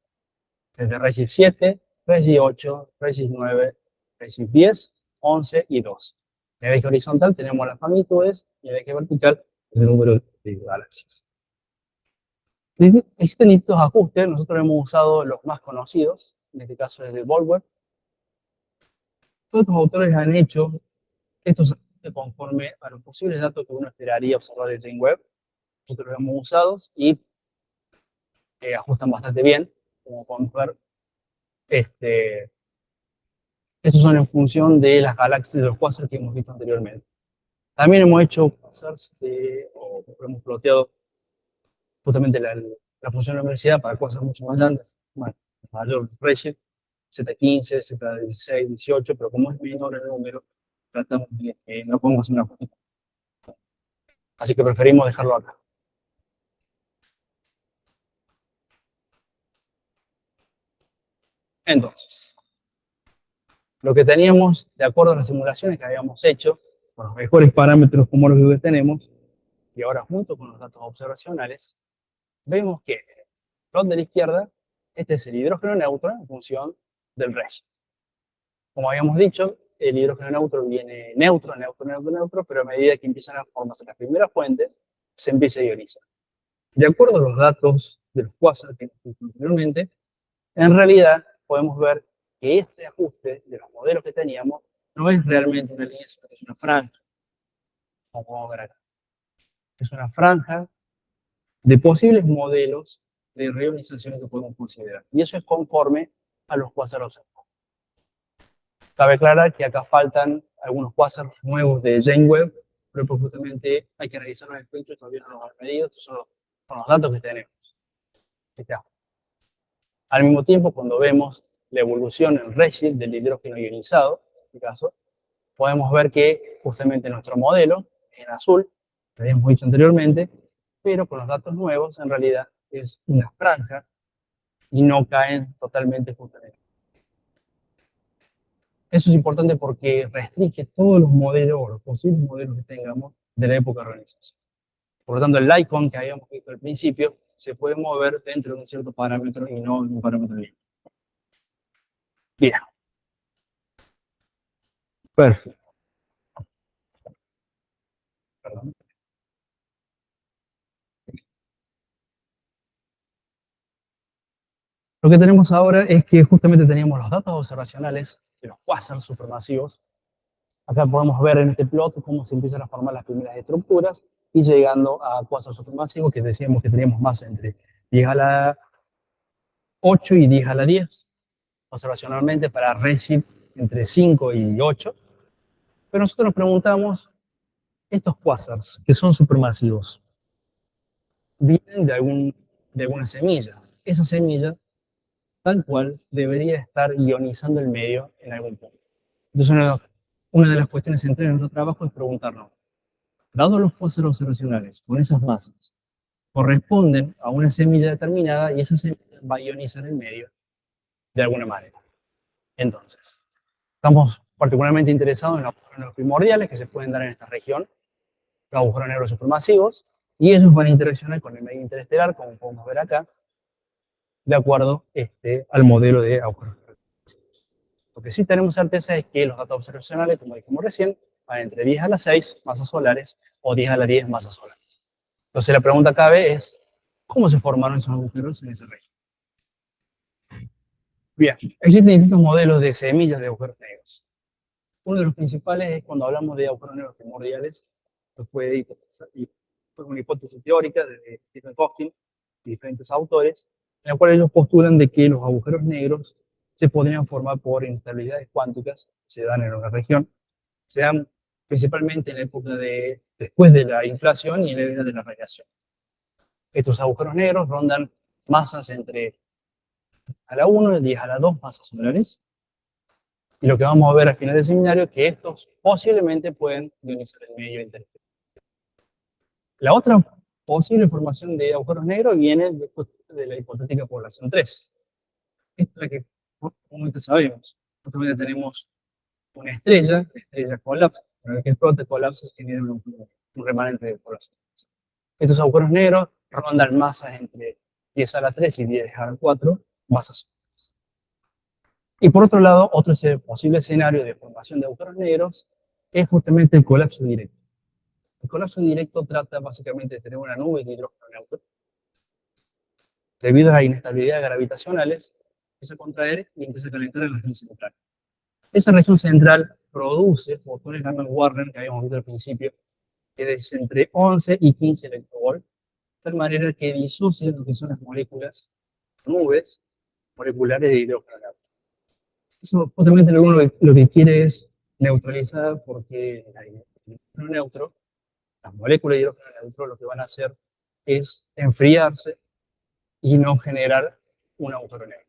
desde Redshift 7, Redshift 8, Redshift 9, Redshift 10, 11 y 12. En el eje horizontal tenemos las magnitudes y en el eje vertical el número de galaxias. Existen distintos ajustes, nosotros hemos usado los más conocidos, en este caso es de Bolwer. Todos los autores han hecho estos ajustes conforme a los posibles datos que uno esperaría observar de Jane Webb. Nosotros los hemos usado y ajustan bastante bien, como podemos ver. Estos son en función de las galaxias, de los quasars que hemos visto anteriormente. También hemos hecho quasars, o hemos ploteado justamente la función de la velocidad para quasars mucho más grandes, mayor redshift, Z15, Z16, 18, pero como es menor el número, tratamos de no podemos hacer una ajuste. Así que preferimos dejarlo acá. Entonces, lo que teníamos, de acuerdo a las simulaciones que habíamos hecho, con los mejores parámetros homológicos que tenemos, y ahora junto con los datos observacionales, vemos que en el plot de la izquierda, este es el hidrógeno neutro en función del redshift. Como habíamos dicho, el hidrógeno neutro viene neutro, neutro, neutro, neutro, pero a medida que empiezan a formarse las primeras fuentes, se empieza a ionizar. De acuerdo a los datos de los quasars que hemos visto anteriormente, en realidad podemos ver que este ajuste de los modelos que teníamos no es realmente una línea, sino que es una franja. Como podemos ver acá. Es una franja de posibles modelos de reionización que podemos considerar. Y eso es conforme a los quasars observados. Cabe aclarar que acá faltan algunos quasars nuevos de Jane Webb, pero pues justamente hay que revisar los espectros, todavía no los han medido, estos son los datos que tenemos. Al mismo tiempo, cuando vemos la evolución en redshift del hidrógeno ionizado, en este caso, podemos ver que justamente nuestro modelo en azul, que habíamos dicho anteriormente, pero con los datos nuevos, en realidad es una franja y no caen totalmente justamente. Eso es importante porque restringe todos los modelos o los posibles modelos que tengamos de la época de organización. Por lo tanto, el icon que habíamos visto al principio se puede mover dentro de un cierto parámetro y no en un parámetro libre. Bien. Perfecto. Perdón. Lo que tenemos ahora es que justamente teníamos los datos observacionales de los quasars supermasivos. Acá podemos ver en este plot cómo se empiezan a formar las primeras estructuras y llegando a quasars supermasivos que decíamos que teníamos masa entre 10 a la 8 y 10 a la 10, observacionalmente para redshift entre 5 y 8. Pero nosotros nos preguntamos, estos quasars que son supermasivos, vienen de alguna semilla. Esa semilla, tal cual, debería estar ionizando el medio en algún punto. Entonces, una de las cuestiones centrales de nuestro trabajo es preguntarnos, dados los quasars observacionales con esas masas, corresponden a una semilla determinada y esa semilla va a ionizar el medio de alguna manera. Entonces, estamos particularmente interesados en los agujeros negros primordiales que se pueden dar en esta región, los agujeros negros supermasivos, y ellos van a interaccionar con el medio interestelar, como podemos ver acá, de acuerdo al modelo de agujeros negros. Lo que sí tenemos certeza es que los datos observacionales, como dijimos recién, van entre 10 a la 6 masas solares o 10 a la 10 masas solares. Entonces la pregunta clave es, ¿cómo se formaron esos agujeros en esa región? Bien, existen distintos modelos de semillas de agujeros negros. Uno de los principales es cuando hablamos de agujeros negros primordiales, que fue una hipótesis teórica de Stephen Hawking y diferentes autores, en la cual ellos postulan de que los agujeros negros se podrían formar por inestabilidades cuánticas, se dan en una región, se dan principalmente en la época de después de la inflación y en la era de la radiación. Estos agujeros negros rondan masas entre a la 1 y 10 a la 2 masas solares. Y lo que vamos a ver al final del seminario es que estos posiblemente pueden ionizar el medio interestelar. La otra posible formación de agujeros negros viene de la hipotética población 3. Esta es la que comúnmente sabemos. Nosotros tenemos una estrella, la estrella colapsa. Para que explote, colapsa, se genera un remanente de población. Estos agujeros negros rondan masas entre 10 a la 3 y 10 a la 4 masas solares. Y por otro lado, otro posible escenario de formación de agujeros negros es justamente el colapso directo. El colapso directo trata básicamente de tener una nube de hidrógeno neutro. Debido a las inestabilidades gravitacionales, empieza a contraer y empieza a calentar en la región central. Esa región central produce fotones Raman-Warren, que habíamos visto al principio, que es entre 11 y 15 electrovolts, de tal manera que disocian lo que son las moléculas, nubes moleculares de hidrógeno neutro. Eso justamente lo que quiere es neutralizar, porque el hidrógeno neutro, las moléculas de hidrógeno neutro, lo que van a hacer es enfriarse y no generar un agujero negro.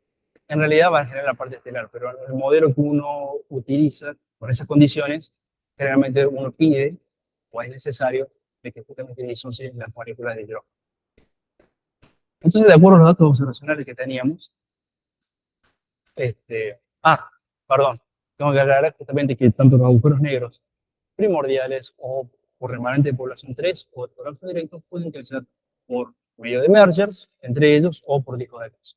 En realidad va a generar la parte estelar, pero en el modelo que uno utiliza con esas condiciones, generalmente uno pide o es necesario de que justamente disocien las moléculas de hidrógeno. Entonces, de acuerdo a los datos observacionales que teníamos, perdón, tengo que aclarar justamente que tanto los agujeros negros primordiales o por remanente de población 3 o de colapso directo pueden crecer por medio de mergers entre ellos o por discos de acceso.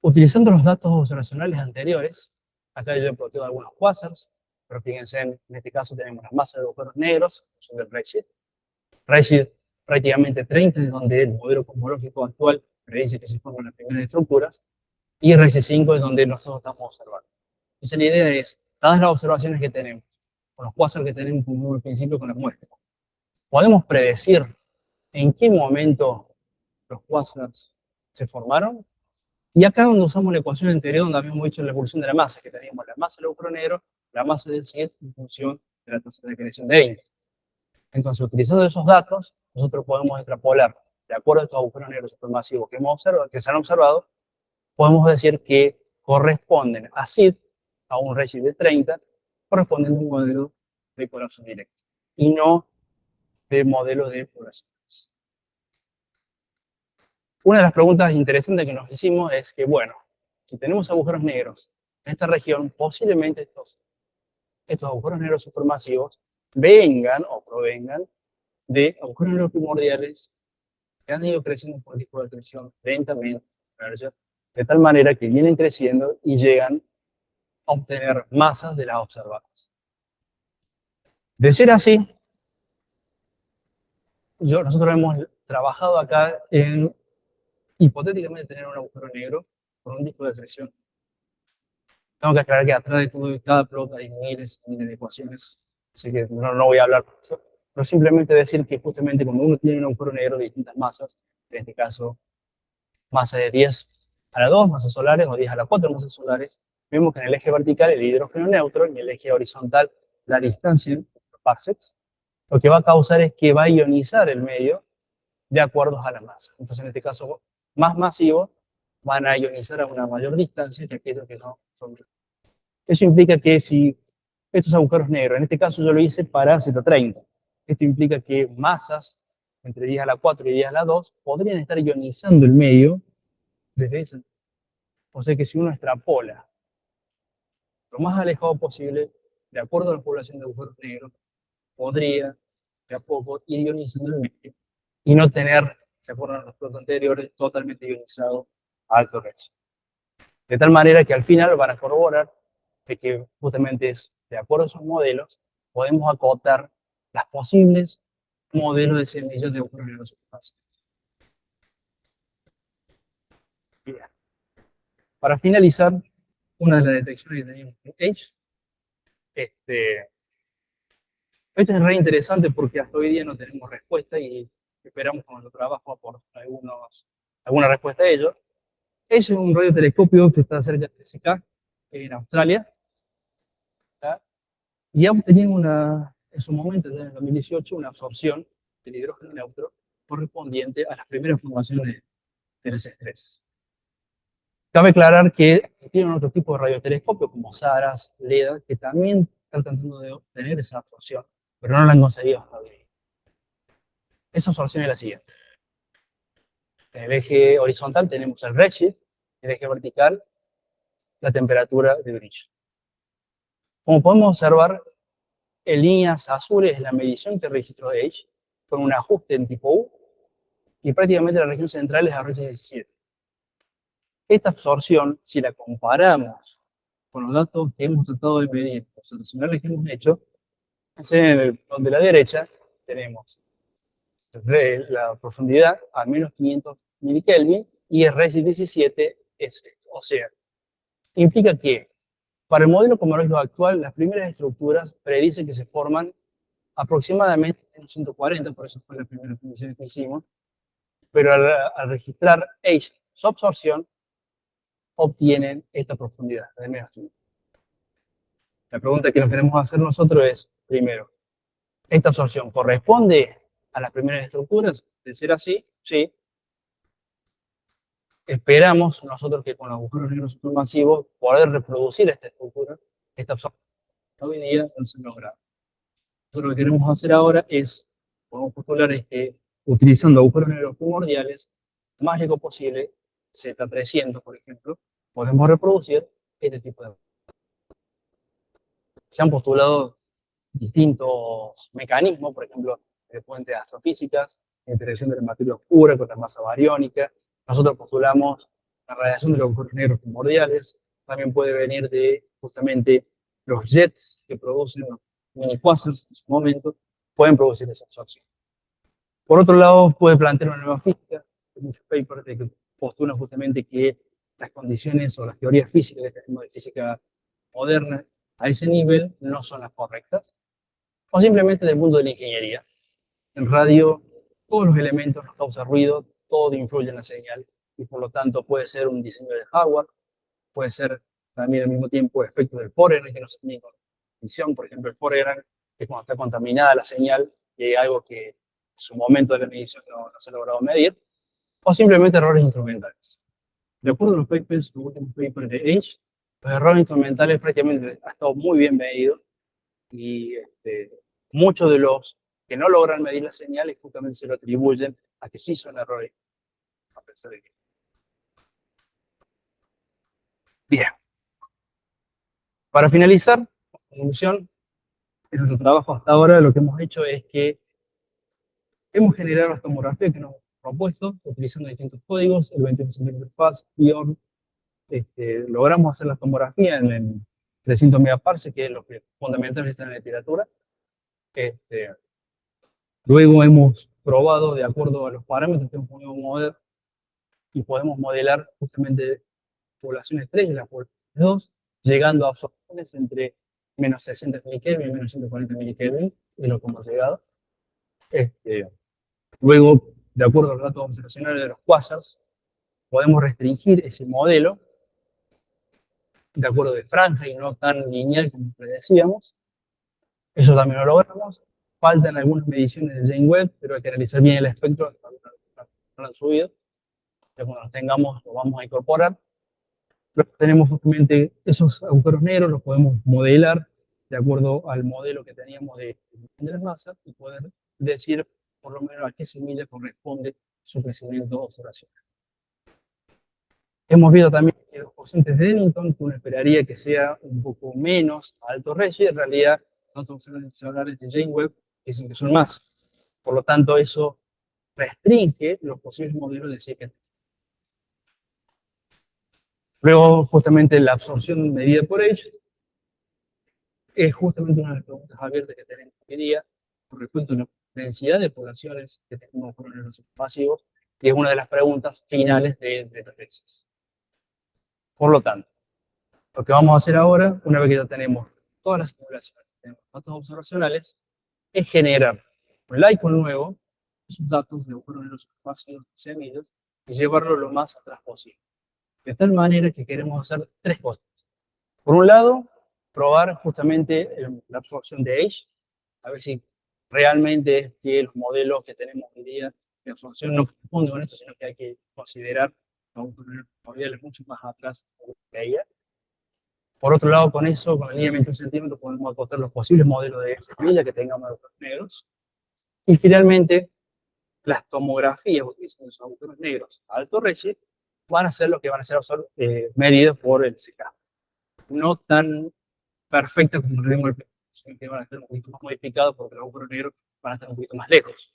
Utilizando los datos observacionales anteriores, acá yo he plotado algunos quasars, pero fíjense, en este caso tenemos las masas de agujeros negros, son del Redshift. Redshift prácticamente 30, es donde el modelo cosmológico actual predice que se forman las primeras estructuras, y Redshift 5 es donde nosotros estamos observando. Entonces la idea es, dadas las observaciones que tenemos, con los quasars que tenemos como al principio con las muestras, podemos predecir en qué momento los quasars se formaron. Y acá donde usamos la ecuación anterior, donde habíamos dicho la evolución de la masa, que teníamos la masa del agujero negro, la masa del CIET en función de la tasa de creación de Einstein. Entonces, utilizando esos datos, nosotros podemos extrapolar, de acuerdo a estos agujeros negros supermasivos que se han observado, podemos decir que corresponden a CID, a un redshift de 30, corresponden a un modelo de colapso directo, y no de modelo de poblaciones. Una de las preguntas interesantes que nos hicimos es que, bueno, si tenemos agujeros negros en esta región, posiblemente estos agujeros negros supermasivos vengan o provengan de agujeros negros primordiales que han ido creciendo por disco de acreción lentamente, de tal manera que vienen creciendo y llegan a obtener masas de las observadas. De ser así, nosotros hemos trabajado acá en hipotéticamente tener un agujero negro con un disco de acreción. Tengo que aclarar que atrás de todo cada plot hay miles y miles de ecuaciones, así que no voy a hablar de eso, pero simplemente decir que justamente cuando uno tiene un agujero negro de distintas masas, en este caso masa de 10 a la 2 masas solares o 10 a la 4 masas solares, vemos que en el eje vertical el hidrógeno neutro y en el eje horizontal la distancia, parsecs, lo que va a causar es que va a ionizar el medio de acuerdo a la masa. Entonces, en este caso más masivo, van a ionizar a una mayor distancia que aquellos que no son. Eso implica que si estos agujeros negros, en este caso yo lo hice para Z30, esto implica que masas entre 10 a la 4 y 10 a la 2 podrían estar ionizando el medio desde esa. O sea que si uno extrapola lo más alejado posible, de acuerdo a la población de agujeros negros, podría de a poco ir ionizando el medio y no tener, ¿se acuerdan los plots anteriores?, totalmente ionizado a alto redshift. De tal manera que al final van a corroborar de que justamente es, de acuerdo a esos modelos, podemos acotar las posibles modelos de semillas de agujeros negros supermasivos. Bien. Para finalizar, una de las detecciones que teníamos en Edge, esto es re interesante porque hasta hoy día no tenemos respuesta y esperamos con nuestro trabajo por alguna respuesta a ello. Es un radiotelescopio que está cerca de SK, en Australia, ¿tá? Y hemos tenido una en su momento, en el 2018, una absorción del hidrógeno neutro correspondiente a las primeras formaciones del S3. Cabe aclarar que tienen otro tipo de radiotelescopios, como SARAS, LEDA, que también están tratando de obtener esa absorción, pero no la han conseguido hasta hoy. Esa absorción es la siguiente. En el eje horizontal tenemos el redshift, en el eje vertical la temperatura de brillo. Como podemos observar, en líneas azules la medición que registró H con un ajuste en tipo U, y prácticamente la región central es la región 17. Esta absorción, si la comparamos con los datos que hemos tratado de medir, los observacionales que hemos hecho, en el plot de la derecha tenemos la profundidad a menos 500 milikelvin y el redshift 17 es esto. O sea, implica que para el modelo cosmológico actual, las primeras estructuras predicen que se forman aproximadamente en 140, por eso fue la primera definición que hicimos, pero al registrar H su absorción, obtienen esta profundidad de menos 500. La pregunta que nos queremos hacer nosotros es, primero, ¿esta absorción corresponde a las primeras estructuras? De ser así, sí. Esperamos nosotros que con los agujeros negros supermasivos poder reproducir esta estructura, esta absorción. Hoy día no se logra. Nosotros lo que queremos hacer ahora es, podemos postular, es que utilizando agujeros negros primordiales, lo más lejos posible, Z300, por ejemplo, podemos reproducir este tipo de... Se han postulado distintos mecanismos, por ejemplo, de fuentes astrofísicas, la interacción de la materia oscura con la masa bariónica. Nosotros postulamos la radiación de los agujeros negros primordiales. También puede venir de justamente los jets que producen los mini quasars en su momento, pueden producir esa absorción. Por otro lado, puede plantear una nueva física. Hay muchos papers que postulan justamente que las condiciones o las teorías físicas que tenemos de física moderna a ese nivel no son las correctas, o simplemente del mundo de la ingeniería. En radio, todos los elementos nos causan ruido, todo influye en la señal, y por lo tanto puede ser un diseño de hardware, puede ser también al mismo tiempo efectos del Foreground que no se tienen con visión. Por ejemplo, el Foreground es cuando está contaminada la señal y hay algo que en su momento de la medición no se ha logrado medir, o simplemente errores instrumentales. De acuerdo a los papers, los últimos papers de H, los errores instrumentales prácticamente han estado muy bien medidos, y muchos de los que no logran medir las señales justamente se lo atribuyen a que sí son errores. Bien. Para finalizar, en conclusión, en nuestro trabajo hasta ahora lo que hemos hecho es que hemos generado la tomografía que nos hemos propuesto, utilizando distintos códigos, el 21 cm fast, PIOR. Logramos hacer la tomografía en 300 megaparsec, que es lo que fundamentalmente está en la literatura. Luego hemos probado de acuerdo a los parámetros que hemos podido mover y podemos modelar justamente poblaciones 3 y las poblaciones 2, llegando a absorciones entre menos 60 milikelvin y menos 140 milikelvin, es lo que hemos llegado. Luego, de acuerdo a los datos observacionales de los quasars, podemos restringir ese modelo de acuerdo de franja y no tan lineal como predecíamos. Eso también lo logramos. Faltan algunas mediciones de Jane Webb, pero hay que analizar bien el espectro, no lo han subido. Ya cuando los tengamos, lo vamos a incorporar. Luego tenemos justamente esos agujeros negros, los podemos modelar de acuerdo al modelo que teníamos de las masas y poder decir por lo menos a qué semilla corresponde su crecimiento observacional. Hemos visto también que los cocientes de Eddington, que uno esperaría que sea un poco menos alto redshift, en realidad los observacionales de Jane Webb dicen que son más. Por lo tanto, eso restringe los posibles modelos de CIECAT. Luego, justamente, la absorción medida por H es justamente una de las preguntas abiertas que tenemos hoy día con respecto a la densidad de poblaciones que tenemos con los masivos, y es una de las preguntas finales de esta tesis. Por lo tanto, lo que vamos a hacer ahora, una vez que ya tenemos todas las simulaciones, tenemos datos observacionales, es generar un icon nuevo, esos datos de acuerdo a los espacios semillas, y llevarlo lo más atrás posible. De tal manera que queremos hacer tres cosas. Por un lado, probar justamente la absorción de H a ver si realmente es que los modelos que tenemos hoy día de absorción no corresponden con esto, sino que hay que considerar modelos mucho más atrás de lo que ella. Por otro lado, con eso, con la línea de 21 centímetros, podemos acotar los posibles modelos de semilla que tengamos de agujeros negros. Y finalmente, las tomografías utilizando esos agujeros negros a alto redshift van a ser lo que van a ser medidas por el CK. No tan perfectas como lo vimos, que van a estar un poquito más modificados porque los agujeros negros van a estar un poquito más lejos.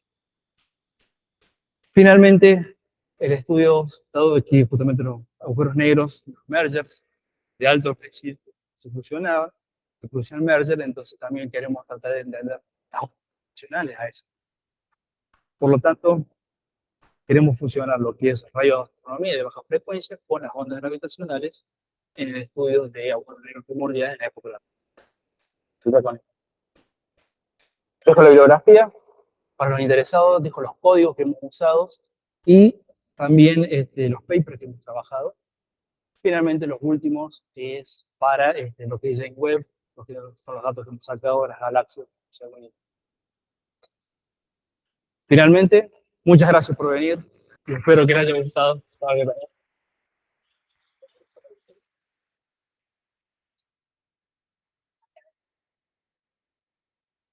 Finalmente, el estudio dado de que justamente los agujeros negros, los mergers de alto redshift, se fusionaban, se produce el merger, entonces también queremos tratar de entender las funcionales a eso. Por lo tanto, queremos fusionar lo que es radioastronomía de baja frecuencia con las ondas gravitacionales en el estudio de agujeros negros primordiales en la época de la dejo la bibliografía para los interesados, dejo los códigos que hemos usado y también los papers que hemos trabajado. Finalmente, los últimos es para lo que es James Webb, lo que son los datos que hemos sacado de las galaxias. Finalmente, muchas gracias por venir y espero que les haya gustado.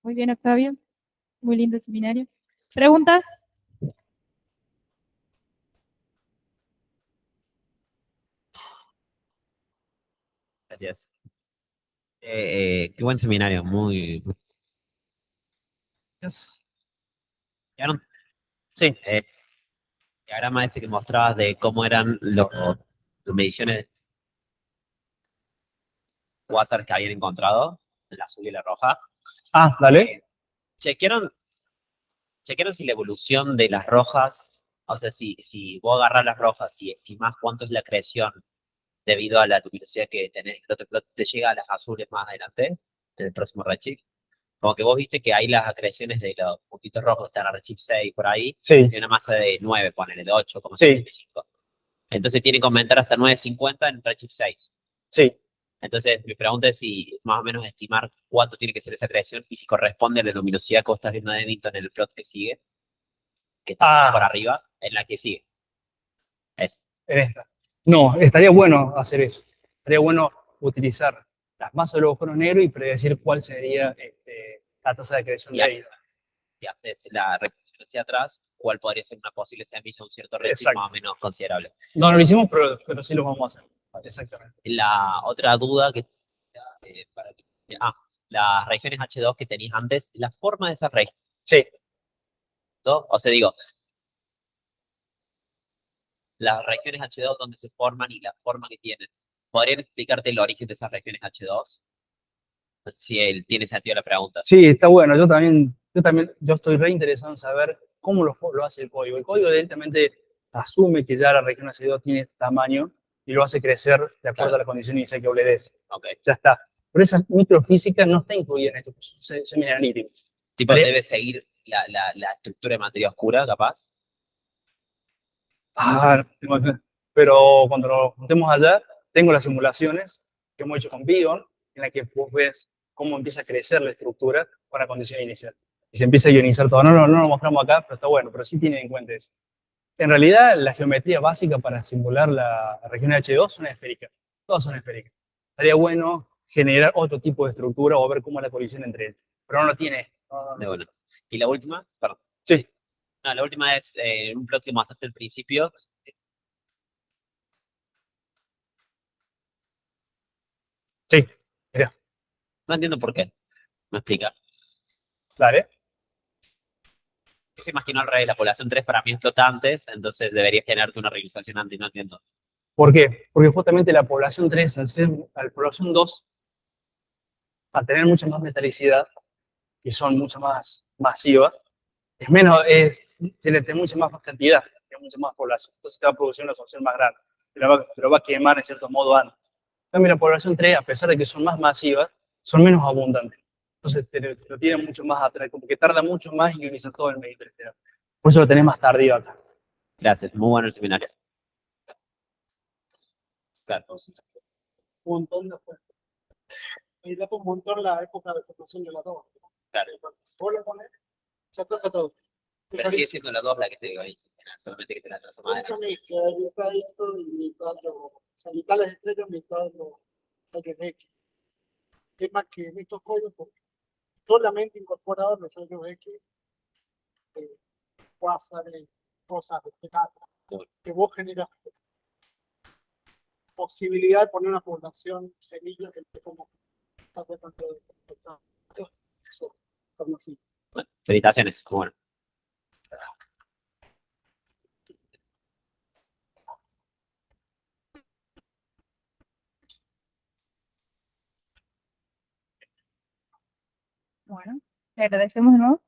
Muy bien, Octavio. Muy lindo el seminario. ¿Preguntas? Gracias. Qué buen seminario, muy... Yes. ¿Vieron? Sí. El diagrama ese que mostrabas de cómo eran las mediciones de quasars que habían encontrado, la azul y la roja. Ah, dale. ¿Chequearon si la evolución de las rojas, o sea, si vos agarras las rojas y estimás cuánto es la creación debido a la luminosidad que tenés, el otro plot te llega a las azules más adelante, en el próximo redshift? Como que vos viste que hay las acreciones de los puntitos rojos, están a redshift 6 por ahí, Sí. tiene una masa de 9, ponele, de 8, como Sí. 75. Entonces tiene que aumentar hasta 9.50 en redshift 6. Sí. Entonces mi pregunta es si más o menos estimar cuánto tiene que ser esa creación y si corresponde a la luminosidad que vos estás viendo de Eddington en el plot que sigue, que está por arriba, en la que sigue. Es. En esta. No, estaría bueno hacer eso. Estaría bueno utilizar las masas de los agujeros negros y predecir cuál sería la tasa de creación de ellos. Y haces la reflexión hacia atrás, cuál podría ser una posible semilla a un cierto redshift Exacto. más o menos considerable. No lo hicimos, pero sí lo vamos a hacer. Exactamente. La otra duda que las regiones H2 que tenías antes, la forma de esas regiones, Sí. ¿no? O sea, digo, las regiones H2 donde se forman y la forma que tienen, ¿podrían explicarte el origen de esas regiones H2? No sé si tiene sentido la pregunta. Sí, está bueno. Yo estoy re interesado en saber cómo lo hace el código. El código directamente asume que ya la región H2 tiene este tamaño y lo hace crecer de acuerdo a la condición inicial que obedece. Okay. Ya está. Pero esa microfísica no está incluida en esto, seminario analítico. Tipo, debe seguir la estructura de materia oscura, capaz. Pero cuando lo juntemos allá, tengo las simulaciones que hemos hecho con Bion, en la que vos ves cómo empieza a crecer la estructura con la condición inicial. Y se empieza a ionizar todo. No lo mostramos acá, pero está bueno, pero sí tienen en cuenta eso. En realidad, la geometría básica para simular la región H2 son esféricas. Todas son esféricas. Estaría bueno generar otro tipo de estructura o ver cómo es la colisión entre ellas. Pero no lo tiene. De bueno. Y la última, perdón. Sí. No, la última es un plot que mostraste al principio. Sí, mira. No entiendo por qué. ¿Me explica? Dale. Yo se imagino al revés, la población 3 para mí es flotantes, entonces debería generarte una realización antes, no entiendo. ¿Por qué? Porque justamente la población 3, la población 2, al tener mucha más metalicidad y son mucho más masivas, tiene mucha más cantidad, tiene mucha más población. Entonces te va a producir una absorción más grande. Te lo va a quemar en cierto modo antes. También la población 3, a pesar de que son más masivas, son menos abundantes. Entonces te lo tiene mucho más atrás, como que tarda mucho más en ionizar todo el medio interestelar. Por eso lo tenés más tardío acá. Gracias, muy bueno el seminario. Claro. Un montón de fuentes. Ahí dato un montón la época de formación de la ropa. Claro. Vos lo pones, se atrasa todo. Pero sigue siendo la 2 la que te digo ahí, solamente que te la transforma Eso me queda, ahí está esto y mitad lo, o sea, mitad las estrellas, mitad lo que es X. Es más que en estos códigos, porque solamente incorporado los rayos X puede hacer cosas de que vos generas posibilidad de poner una población semilla que es como está tratando de eso, como así. Bueno, felicitaciones, bueno. Bueno, le agradecemos de nuevo.